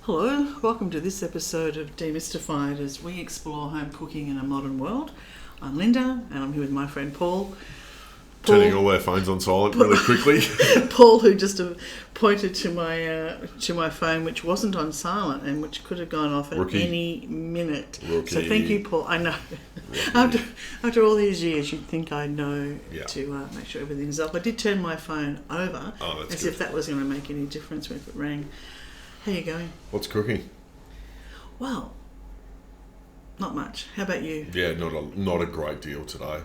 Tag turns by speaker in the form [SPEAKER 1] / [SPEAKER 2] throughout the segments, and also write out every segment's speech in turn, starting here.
[SPEAKER 1] Hello, welcome to this episode of Demystified as we explore home cooking in a modern world. I'm Linda and I'm here with my friend Paul.
[SPEAKER 2] Turning all our phones on silent really quickly.
[SPEAKER 1] Paul, who just pointed to my phone, which wasn't on silent and which could have gone off at any minute.
[SPEAKER 2] Rookie.
[SPEAKER 1] So thank you, Paul. I know. After all these years, you'd think I know to make sure everything's up. I did turn my phone over as if that was going to make any difference when it rang. How you going?
[SPEAKER 2] What's cooking?
[SPEAKER 1] Well, not much. How about you?
[SPEAKER 2] Yeah, not a great deal today.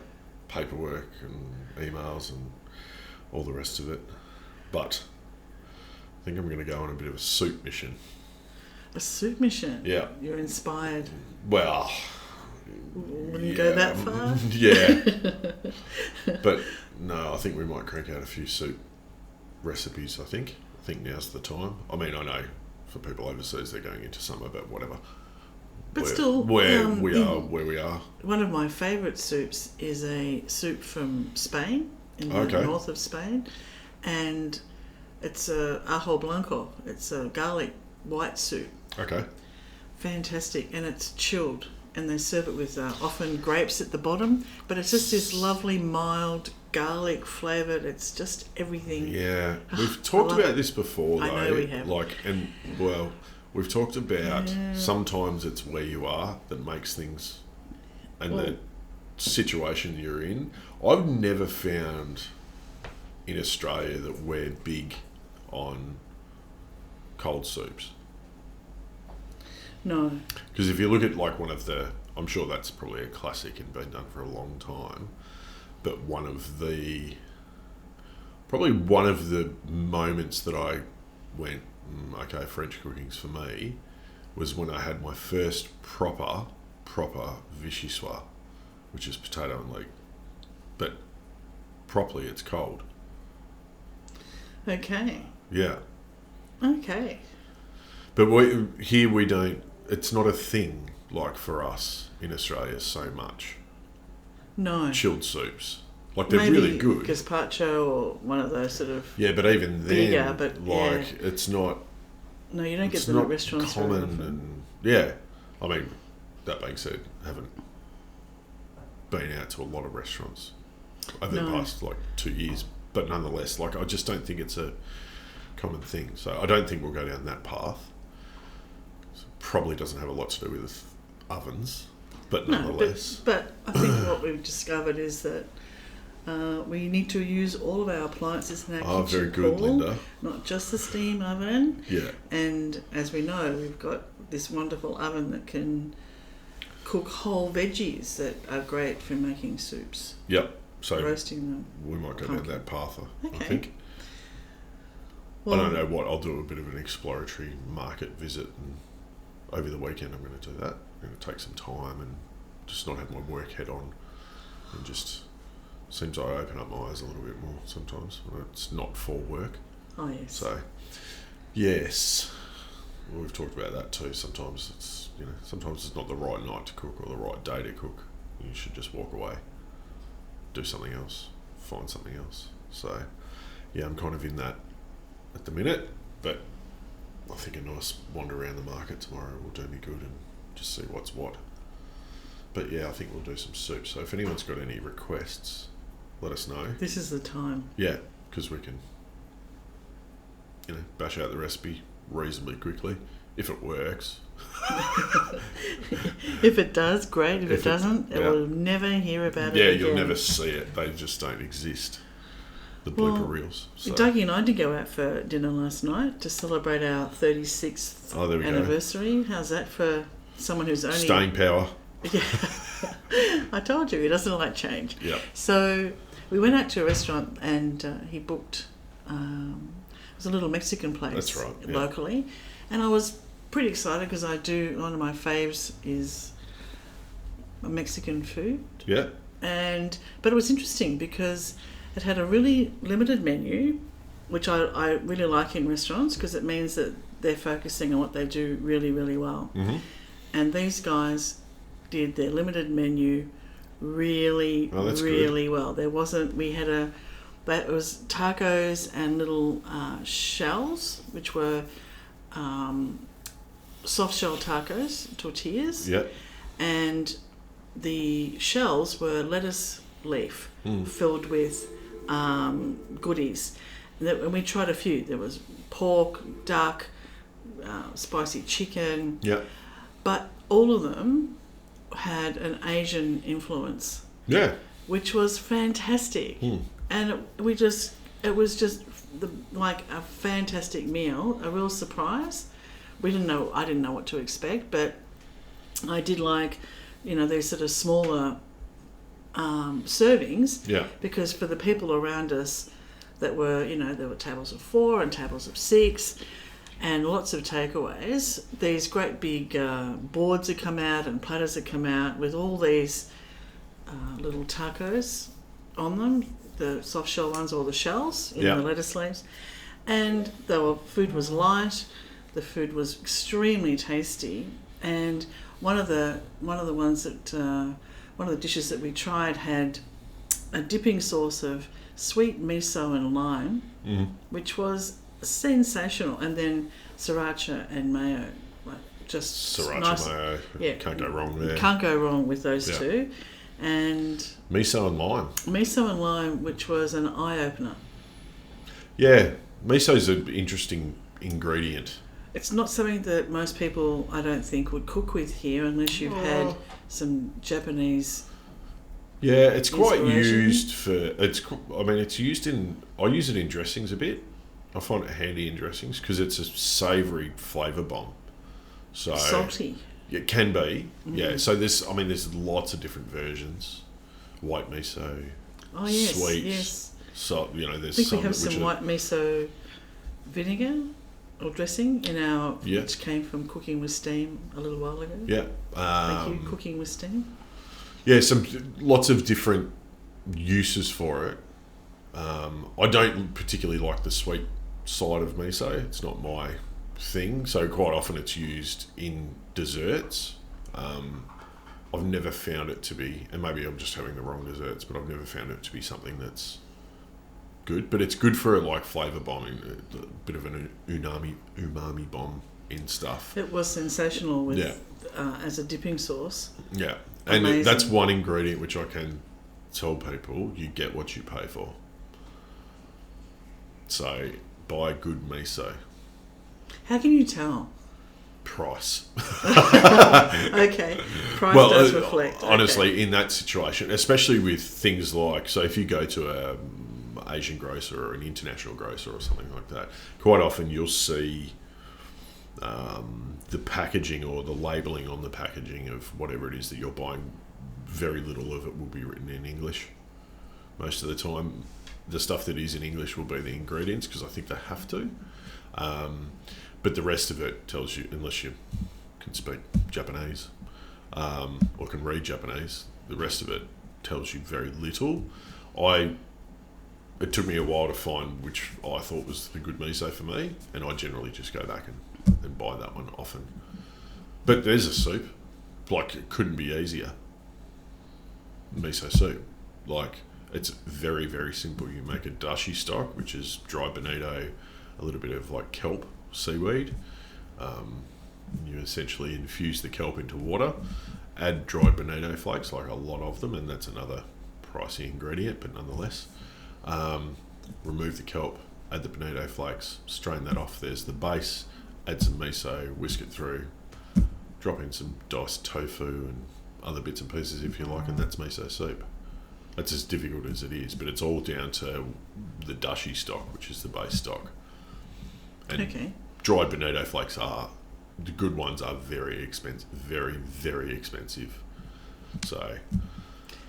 [SPEAKER 2] Paperwork and emails and all the rest of it. But I think I'm going to go on a bit of a soup mission.
[SPEAKER 1] A soup mission?
[SPEAKER 2] Yeah.
[SPEAKER 1] You're inspired.
[SPEAKER 2] Well,
[SPEAKER 1] wouldn't go that far?
[SPEAKER 2] Yeah. But no, I think we might crank out a few soup recipes, I think. I think now's the time. I mean, I know for people overseas they're going into summer, but whatever.
[SPEAKER 1] But still,
[SPEAKER 2] where we are.
[SPEAKER 1] One of my favourite soups is a soup from Spain, in the north of Spain, and it's a ajo blanco. It's a garlic white soup.
[SPEAKER 2] Okay.
[SPEAKER 1] Fantastic, and it's chilled, and they serve it with often grapes at the bottom, but it's just this lovely mild garlic flavoured. It's just everything.
[SPEAKER 2] Yeah, we've talked about this before, though.
[SPEAKER 1] I know we have.
[SPEAKER 2] We've talked about sometimes it's where you are that makes things, and the situation you're in. I've never found in Australia that we're big on cold soups.
[SPEAKER 1] No.
[SPEAKER 2] Because if you look at like one of the, I'm sure that's probably a classic and been done for a long time, but probably one of the moments that I went, okay, French cooking's for me, was when I had my first proper vichyssoise, which is potato and leek. But properly it's cold.
[SPEAKER 1] Okay.
[SPEAKER 2] Yeah.
[SPEAKER 1] Okay.
[SPEAKER 2] But we don't, it's not a thing like for us in Australia so much.
[SPEAKER 1] No.
[SPEAKER 2] Chilled soups. Like they're really good.
[SPEAKER 1] Gazpacho or one of those sort of...
[SPEAKER 2] Yeah, but even then,
[SPEAKER 1] bigger, but
[SPEAKER 2] it's not...
[SPEAKER 1] No, you don't get them at restaurants
[SPEAKER 2] common
[SPEAKER 1] very often.
[SPEAKER 2] And yeah. I mean, that being said, I haven't been out to a lot of restaurants over the past 2 years, but nonetheless, I just don't think it's a common thing. So I don't think we'll go down that path. So probably doesn't have a lot to do with ovens, but nonetheless.
[SPEAKER 1] But I think what we've discovered is that we need to use all of our appliances in our kitchen.
[SPEAKER 2] Very good,
[SPEAKER 1] Paul,
[SPEAKER 2] Linda.
[SPEAKER 1] not just the steam oven.
[SPEAKER 2] Yeah.
[SPEAKER 1] And as we know, we've got this wonderful oven that can cook whole veggies that are great for making soups.
[SPEAKER 2] Yep. So
[SPEAKER 1] roasting them.
[SPEAKER 2] We might go down that path, I
[SPEAKER 1] Okay.
[SPEAKER 2] think.
[SPEAKER 1] Well,
[SPEAKER 2] I don't know what, I'll do a bit of an exploratory market visit, and over the weekend I'm going to do that. I'm going to take some time and just not have my work head on, and just seems I open up my eyes a little bit more sometimes when it's not for work.
[SPEAKER 1] Oh yes.
[SPEAKER 2] So yes, well, we've talked about that too. Sometimes it's sometimes it's not the right night to cook or the right day to cook. You should just walk away, do something else, find something else. So yeah, I'm kind of in that at the minute, but I think a nice wander around the market tomorrow will do me good and just see what's what. But yeah, I think we'll do some soup. So if anyone's got any requests, let us know.
[SPEAKER 1] This is the time.
[SPEAKER 2] Yeah, because we can, bash out the recipe reasonably quickly if it works.
[SPEAKER 1] If it does, great. If it doesn't, we'll never hear about it again.
[SPEAKER 2] Yeah, you'll never see it. They just don't exist. The blooper reels. So.
[SPEAKER 1] Dougie and I did go out for dinner last night to celebrate our 36th anniversary. How's that for someone who's only...
[SPEAKER 2] Staying power.
[SPEAKER 1] Yeah. I told you, he doesn't like change.
[SPEAKER 2] Yeah.
[SPEAKER 1] So we went out to a restaurant and he booked... it was a little Mexican place.
[SPEAKER 2] That's right.
[SPEAKER 1] Locally. And I was pretty excited because one of my faves is Mexican food.
[SPEAKER 2] Yeah.
[SPEAKER 1] But it was interesting because it had a really limited menu, which I really like in restaurants because it means that they're focusing on what they do really, really well.
[SPEAKER 2] Mm-hmm.
[SPEAKER 1] And these guys did their limited menu really, really well. There wasn't, it was tacos and little shells, which were soft shell tacos, tortillas.
[SPEAKER 2] Yeah.
[SPEAKER 1] And the shells were lettuce leaf filled with goodies. And we tried a few. There was pork, duck, spicy chicken.
[SPEAKER 2] Yeah.
[SPEAKER 1] But all of them had an Asian influence.
[SPEAKER 2] Yeah.
[SPEAKER 1] Which was fantastic. And it was just like a fantastic meal, a real surprise. I didn't know what to expect, but I did like, these sort of smaller servings.
[SPEAKER 2] Yeah.
[SPEAKER 1] Because for the people around us that were, there were tables of 4 and tables of 6 and lots of takeaways, these great big boards had come out and platters had come out with all these little tacos on them, the soft shell ones or the shells in the lettuce leaves. And food was light, the food was extremely tasty, and one of the dishes that we tried had a dipping sauce of sweet miso and lime, which was sensational, and then sriracha and mayo, like just
[SPEAKER 2] sriracha
[SPEAKER 1] nice.
[SPEAKER 2] Mayo, can't go wrong there.
[SPEAKER 1] Can't go wrong with those two, and
[SPEAKER 2] miso and lime,
[SPEAKER 1] which was an eye opener.
[SPEAKER 2] Yeah, miso's an interesting ingredient.
[SPEAKER 1] It's not something that most people, I don't think, would cook with here unless you've had some Japanese.
[SPEAKER 2] Yeah, it's quite used for. It's used in. I use it in dressings a bit. I find it handy in dressings because it's a savoury flavour bomb. So
[SPEAKER 1] salty.
[SPEAKER 2] It can be. Yeah. So there's lots of different versions. White miso.
[SPEAKER 1] Oh yes.
[SPEAKER 2] Sweet.
[SPEAKER 1] Yes.
[SPEAKER 2] So there's.
[SPEAKER 1] I think we have some white miso vinegar or dressing in our, which came from Cookng with Steam a little while ago.
[SPEAKER 2] Yeah.
[SPEAKER 1] Thank you, Cookng with Steam.
[SPEAKER 2] Yeah, lots of different uses for it. I don't particularly like the sweet side of miso. It's not my thing. So quite often it's used in desserts. I've never found it to be, and maybe I'm just having the wrong desserts, but I've never found it to be something that's good. But it's good for like flavour bombing, a bit of an umami bomb in stuff.
[SPEAKER 1] It was sensational with as a dipping sauce.
[SPEAKER 2] Yeah. And that's one ingredient which I can tell people, you get what you pay for. So, buy good miso.
[SPEAKER 1] How can you tell?
[SPEAKER 2] Price.
[SPEAKER 1] Okay. Price does reflect.
[SPEAKER 2] Honestly, in that situation, especially with things like, so if you go to a Asian grocer or an international grocer or something like that, quite often you'll see the packaging or the labelling on the packaging of whatever it is that you're buying, very little of it will be written in English. Most of the time, the stuff that is in English will be the ingredients because I think they have to. But the rest of it tells you, unless you can speak Japanese or can read Japanese, the rest of it tells you very little. It took me a while to find which I thought was the good miso for me, and I generally just go back and buy that one often. But there's a soup, like it couldn't be easier. Miso soup, like it's very, very simple. You make a dashi stock, which is dried bonito, a little bit of like kelp, seaweed. You essentially infuse the kelp into water, add dried bonito flakes, like a lot of them, and that's another pricey ingredient, but nonetheless. Remove the kelp, add the bonito flakes, strain that off. There's the base, add some miso, whisk it through, drop in some diced tofu and other bits and pieces if you like, and that's miso soup. That's as difficult as it is, but it's all down to the dashi stock, which is the base stock. And dried bonito flakes the good ones are very expensive, very, very expensive. So.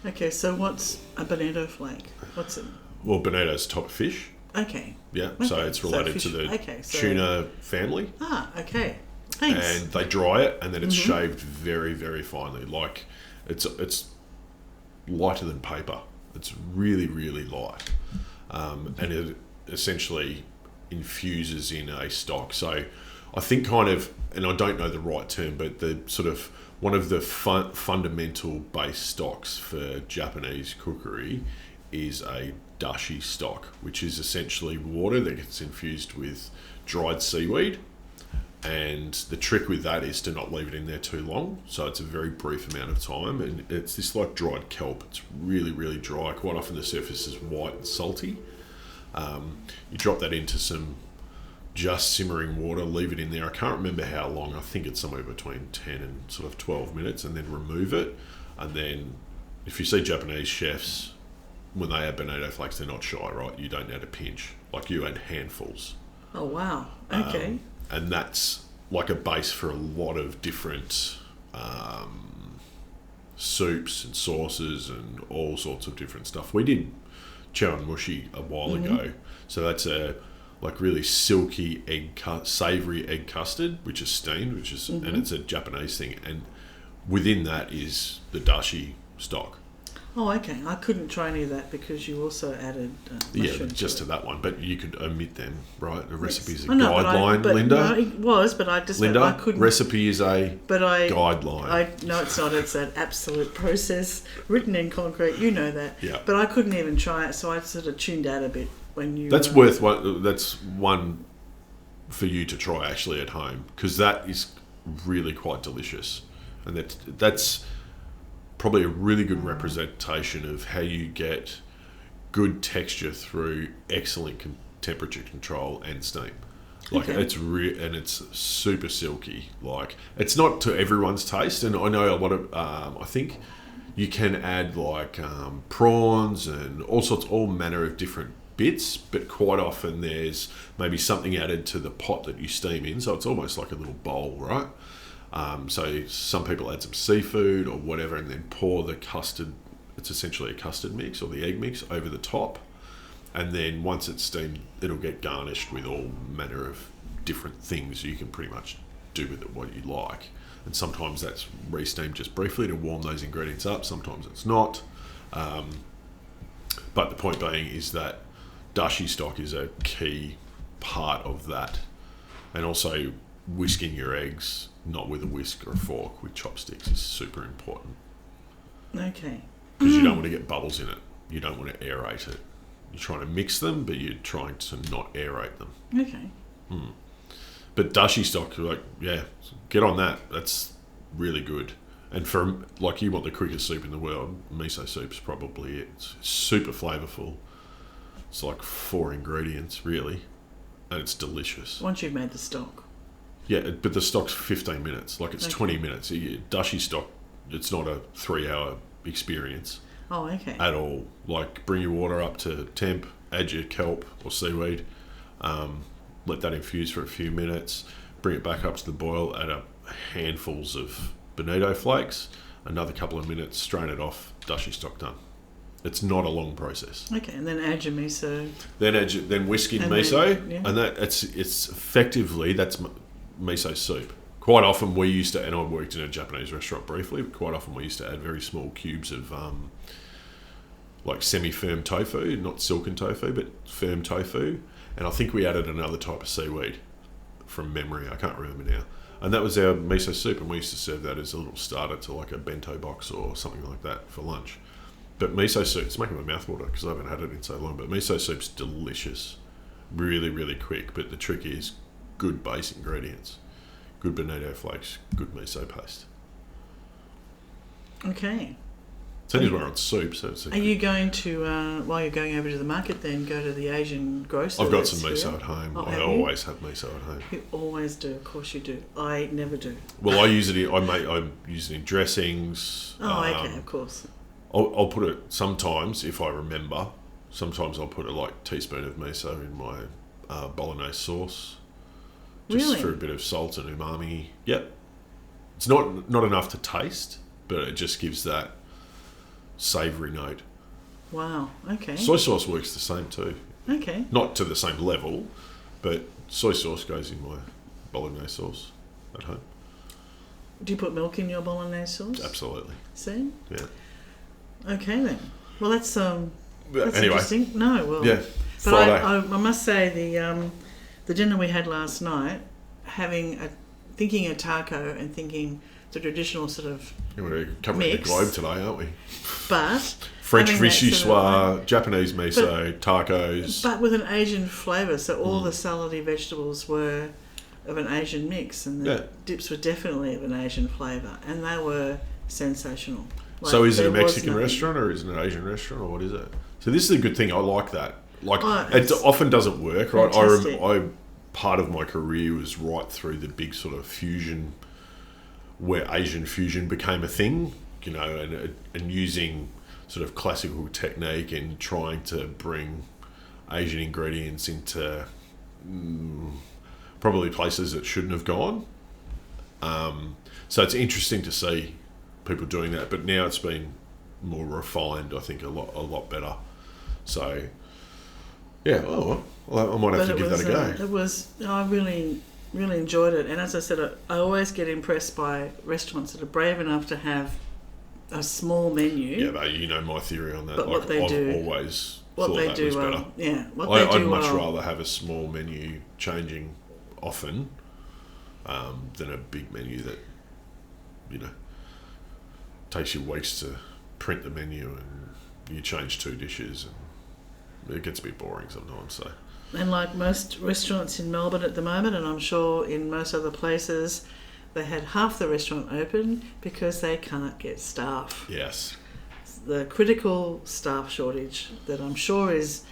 [SPEAKER 1] Okay, so what's a bonito flake? What's it?
[SPEAKER 2] Well, bonito's type of fish.
[SPEAKER 1] Okay.
[SPEAKER 2] Yeah, okay. So it's related to the tuna family.
[SPEAKER 1] Ah, okay. Thanks.
[SPEAKER 2] And they dry it, and then it's shaved very, very finely. Like, it's lighter than paper. It's really, really light. And it essentially infuses in a stock. So I think kind of, and I don't know the right term, but the sort of one of the fundamental base stocks for Japanese cookery is a dashi stock, which is essentially water that gets infused with dried seaweed, And the trick with that is to not leave it in there too long. So it's a very brief amount of time. And it's this like dried kelp. It's really, really dry. Quite often the surface is white and salty. You drop that into some just simmering water, leave it in there. I can't remember how long. I think it's somewhere between 10 and sort of 12 minutes, and then remove it. And then if you see Japanese chefs, when they add bonito flakes, they're not shy, right? You don't add a pinch. Like, you add handfuls.
[SPEAKER 1] Oh, wow. Okay.
[SPEAKER 2] And that's like a base for a lot of different soups and sauces and all sorts of different stuff. We did chawan mushi a while ago. So that's a like really silky savoury egg custard, which is steamed, and it's a Japanese thing. And within that is the dashi stock.
[SPEAKER 1] Oh, okay. I couldn't try any of that because you also added mushrooms
[SPEAKER 2] just to that one. But you could omit them, right? The recipe's a
[SPEAKER 1] guideline,
[SPEAKER 2] Linda.
[SPEAKER 1] No, it was, but I just
[SPEAKER 2] Linda,
[SPEAKER 1] I couldn't.
[SPEAKER 2] Recipe is a guideline.
[SPEAKER 1] No, it's not. It's an absolute process written in concrete. You know that.
[SPEAKER 2] Yeah.
[SPEAKER 1] But I couldn't even try it, so I sort of tuned out a bit when you.
[SPEAKER 2] That's worth one. That's one for you to try actually at home, because that is really quite delicious, and that's probably a really good representation of how you get good texture through excellent temperature control and steam. Like it's and it's super silky. Like, it's not to everyone's taste, and I know a lot of I think you can add like prawns and all manner of different bits, but quite often there's maybe something added to the pot that you steam in, so it's almost like a little bowl, right? So some people add some seafood or whatever, and then pour the custard, it's essentially a custard mix or the egg mix, over the top. And then once it's steamed, it'll get garnished with all manner of different things. You can pretty much do with it what you like. And sometimes that's re-steamed just briefly to warm those ingredients up. Sometimes it's not. But the point being is that dashi stock is a key part of that. And also whisking your eggs, not with a whisk or a fork, with chopsticks, is super important.
[SPEAKER 1] Okay.
[SPEAKER 2] Because you don't want to get bubbles in it. You don't want to aerate it. You're trying to mix them, but you're trying to not aerate them.
[SPEAKER 1] Okay.
[SPEAKER 2] But dashi stock, get on that. That's really good. And for, like, you want the quickest soup in the world, miso soup's probably it. It's super flavourful. It's like 4 ingredients, really. And it's delicious.
[SPEAKER 1] Once you've made the stock.
[SPEAKER 2] Yeah, but the stock's 15 minutes. Like, it's 20 minutes. Dashi stock, it's not a 3-hour experience.
[SPEAKER 1] Oh, okay.
[SPEAKER 2] At all. Like, bring your water up to temp, add your kelp or seaweed, let that infuse for a few minutes, bring it back up to the boil, add up handfuls of bonito flakes, another couple of minutes, strain it off, dashi stock done. It's not a long process.
[SPEAKER 1] Okay, and then add your miso.
[SPEAKER 2] Then whisk in miso, and it's effectively, that's miso soup. Quite often we used to, and I worked in a Japanese restaurant briefly, but quite often we used to add very small cubes of like semi-firm tofu, not silken tofu, but firm tofu. And I think we added another type of seaweed from memory. I can't remember now. And that was our miso soup, and we used to serve that as a little starter to like a bento box or something like that for lunch. But miso soup, it's making my mouth water because I haven't had it in so long, but miso soup's delicious. Really, really quick. But the trick is good base ingredients. Good bonito flakes, good miso paste.
[SPEAKER 1] Okay.
[SPEAKER 2] So we're on soup. So
[SPEAKER 1] are you going to, while you're going over to the market then, go to the Asian grocer?
[SPEAKER 2] I've got some miso at home. I always have miso at home.
[SPEAKER 1] You always do, of course you do. I never do.
[SPEAKER 2] Well, I use it in dressings.
[SPEAKER 1] Oh, okay, of course.
[SPEAKER 2] I'll put it sometimes, if I remember. Sometimes I'll put a teaspoon of miso in my bolognese sauce. Just for a bit of salt and umami. Yep. It's not enough to taste, but it just gives that savoury note.
[SPEAKER 1] Wow, okay.
[SPEAKER 2] Soy sauce works the same too.
[SPEAKER 1] Okay.
[SPEAKER 2] Not to the same level, but soy sauce goes in my bolognese sauce at home.
[SPEAKER 1] Do you put milk in your bolognese sauce?
[SPEAKER 2] Absolutely.
[SPEAKER 1] See?
[SPEAKER 2] Yeah.
[SPEAKER 1] Okay then. Well, that's anyway. Interesting. No, well.
[SPEAKER 2] Yeah.
[SPEAKER 1] But
[SPEAKER 2] Friday.
[SPEAKER 1] I must say the dinner we had last night, thinking a taco and thinking the traditional sort of
[SPEAKER 2] we're covering the globe today, aren't we?
[SPEAKER 1] But
[SPEAKER 2] French vichyssoise, Japanese miso, tacos.
[SPEAKER 1] But with an Asian flavour, so all the salady vegetables were of an Asian mix, and the dips were definitely of an Asian flavour, and they were sensational. Like,
[SPEAKER 2] so is it a Mexican restaurant or is it an Asian restaurant or what is it? So this is a good thing. I like that. Like it often doesn't work, right? I part of my career was right through the big sort of fusion, where Asian fusion became a thing, you know, and using sort of classical technique and trying to bring Asian ingredients into probably places that shouldn't have gone. So it's interesting to see people doing that, but now it's been more refined, I think, a lot better. So yeah, well, I might have to give that a go.
[SPEAKER 1] I really enjoyed it, and as I said, I always get impressed by restaurants that are brave enough to have a small menu.
[SPEAKER 2] Yeah, but you know my theory on that.
[SPEAKER 1] But
[SPEAKER 2] like,
[SPEAKER 1] what they
[SPEAKER 2] I've
[SPEAKER 1] do,
[SPEAKER 2] always
[SPEAKER 1] what
[SPEAKER 2] thought
[SPEAKER 1] they
[SPEAKER 2] that
[SPEAKER 1] do
[SPEAKER 2] was better. I'd much rather have a small menu changing often than a big menu that, you know, takes you weeks to print the menu and you change 2 dishes and it gets a bit boring sometimes. So.
[SPEAKER 1] And like most restaurants in Melbourne at the moment, and I'm sure in most other places, they had half the restaurant open because they can't get staff.
[SPEAKER 2] Yes.
[SPEAKER 1] The critical staff shortage that I'm sure is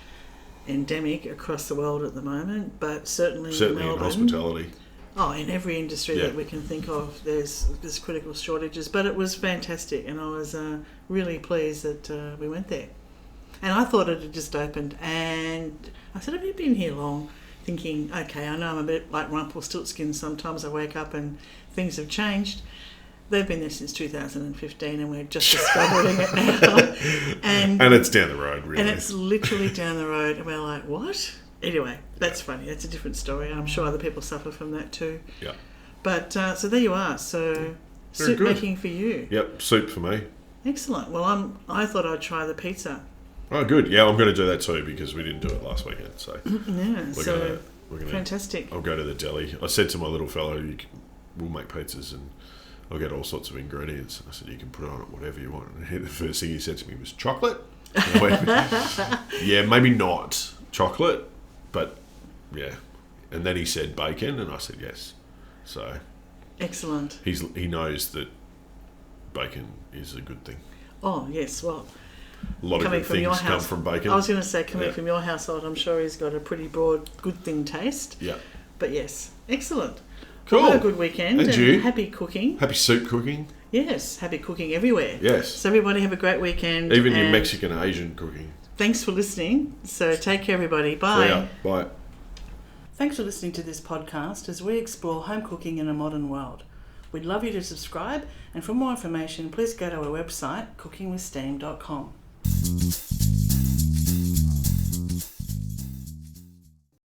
[SPEAKER 1] endemic across the world at the moment, but certainly in Melbourne,
[SPEAKER 2] in hospitality.
[SPEAKER 1] Oh, in every industry that we can think of, there's critical shortages. But it was fantastic, and I was really pleased that we went there. And I thought it had just opened, and I said, have you been here long? Thinking, okay, I know I'm a bit like Rumpelstiltskin. Sometimes I wake up and things have changed. They've been there since 2015, and we're just discovering it now. And
[SPEAKER 2] it's down the road, really.
[SPEAKER 1] And it's literally down the road, and we're like, what? Anyway, that's funny. That's a different story. I'm sure other people suffer from that too.
[SPEAKER 2] Yeah.
[SPEAKER 1] But so there you are. So soup making for you.
[SPEAKER 2] Yep, soup for me.
[SPEAKER 1] Excellent. Well, I thought I'd try the pizza.
[SPEAKER 2] Oh, good. Yeah, I'm going to do that too because we didn't do it last weekend. So
[SPEAKER 1] we're gonna fantastic.
[SPEAKER 2] I'll go to the deli. I said to my little fellow, we'll make pizzas and I'll get all sorts of ingredients. I said, you can put on it whatever you want. And the first thing he said to me was, chocolate? I went, yeah, maybe not chocolate, but yeah. And then he said bacon, and I said yes. So
[SPEAKER 1] excellent.
[SPEAKER 2] He knows that bacon is a good thing.
[SPEAKER 1] Oh, yes. Well,
[SPEAKER 2] a lot of good things come from bacon.
[SPEAKER 1] I was going to say, coming from your household, I'm sure he's got a pretty broad good thing taste.
[SPEAKER 2] Yeah.
[SPEAKER 1] But yes, excellent.
[SPEAKER 2] Cool.
[SPEAKER 1] Well, have a good weekend.
[SPEAKER 2] And you.
[SPEAKER 1] Happy cooking.
[SPEAKER 2] Happy soup cooking.
[SPEAKER 1] Yes, happy cooking everywhere.
[SPEAKER 2] Yes.
[SPEAKER 1] So everybody have a great weekend.
[SPEAKER 2] Even your Mexican Asian cooking.
[SPEAKER 1] Thanks for listening. So take care, everybody. Bye.
[SPEAKER 2] See ya. Bye.
[SPEAKER 1] Thanks for listening to this podcast as we explore home cooking in a modern world. We'd love you to subscribe, and for more information, please go to our website, cookingwithsteam.com.